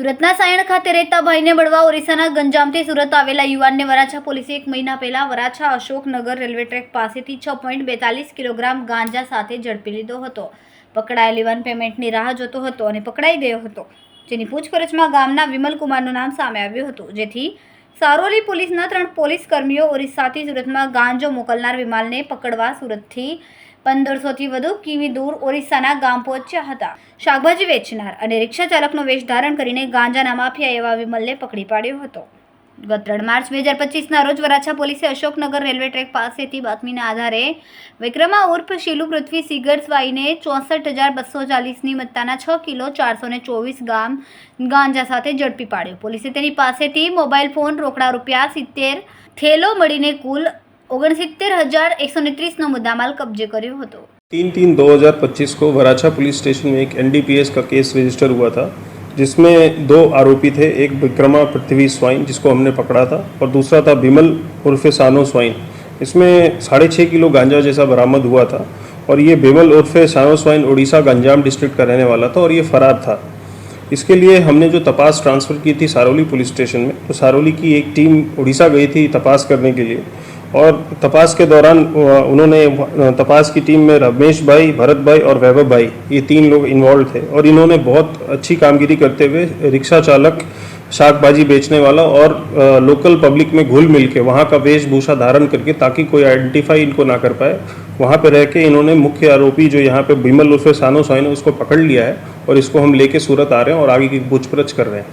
સુરતના સાયણ ખાતે રહેતા ભાઈને બળવા ઓરિસ્સાના ગંજામથી સુરત આવેલા યુવાનને વરાછા પોલીસે 1 મહિના પહેલા વરાછા અશોકનગર રેલવે ટ્રેક પાસેથી 6.42 કિલોગ્રામ ગાંજા સાથે ઝડપી લીધો હતો. પકડાયેલ યુવાન પેમેન્ટની રાહ જોતો હતો અને પકડાઈ ગયો હતો, જેની પૂછપરછમાં ગામના વિમલ કુમારનું નામ સામે આવ્યું હતું, જેથી સારોલી પોલીસના 3 પોલીસ કર્મીઓ ઓરિસ્સાથી સુરતમાં ગાંજો મોકલનાર વિમાલને પકડવા સુરતથી 1500 થી વધુ કિમી દૂર ઓરિસ્સાના ગામ પહોંચ્યા હતા. શાકભાજી વેચનાર અને રિક્ષા ચાલકનો વેશ ધારણ કરીને ગાંજાના માફિયા એવા વિમલને પકડી પાડ્યો હતો. ગત 3 માર્ચ 2025ના રોજ વરાછા પોલીસે અશોકનગર રેલવે ટ્રેક પાસેથી બાતમીના આધારે વિક્રમા ઉર્ફ શીલુ પૃથ્વી સિગર સ્વાઈને 64,240ની મત્તાના 6 કિલો 424 ગ્રામ ગાંજા સાથે ઝડપી પાડ્યો. પોલીસે તેની પાસેથી મોબાઈલ ફોન, રોકડા રૂપિયા 70, થેલો મળીને કુલ 69,130 मुद्दामाल कब्जे કર્યો હતો. 3/3/2025 को वराछा पुलिस स्टेशन में एक एनडीपीएस का केस रजिस्टर हुआ था, जिसमें 2 आरोपी थे. एक विक्रमा पृथ्वी स्वाइन, जिसको हमने पकड़ा था, और दूसरा था विमल उर्फ सानो स्वाइन. इसमें 6.5 किलो गांजा जैसा बरामद हुआ था, और ये विमल उर्फ सानो स्वाइन उड़ीसा गंजाम डिस्ट्रिक्ट का रहने वाला था और ये फरार था. इसके लिए हमने जो तपास ट्रांसफ़र की थी सारोली पुलिस स्टेशन में, तो सारोली की एक टीम उड़ीसा गई थी तपास करने के लिए, और तपास के दौरान उन्होंने तपास की टीम में रमेश भाई, भरत भाई और वैभव भाई, ये 3 लोग इन्वॉल्व थे, और इन्होंने बहुत अच्छी कामगिरी करते हुए रिक्शा चालक, शाकभाजी बेचने वाला और लोकल पब्लिक में घुल मिल के वहाँ का वेशभूषा धारण करके, ताकि कोई आइडेंटिफाई इनको ना कर पाए, वहाँ पे रह के इन्होंने मुख्य आरोपी जो यहाँ पे विमल उर्फ सानो स्वाइन है उसको पकड़ लिया है, और इसको हम लेके सूरत आ रहे हैं और आगे की पूछपरछ कर रहे हैं.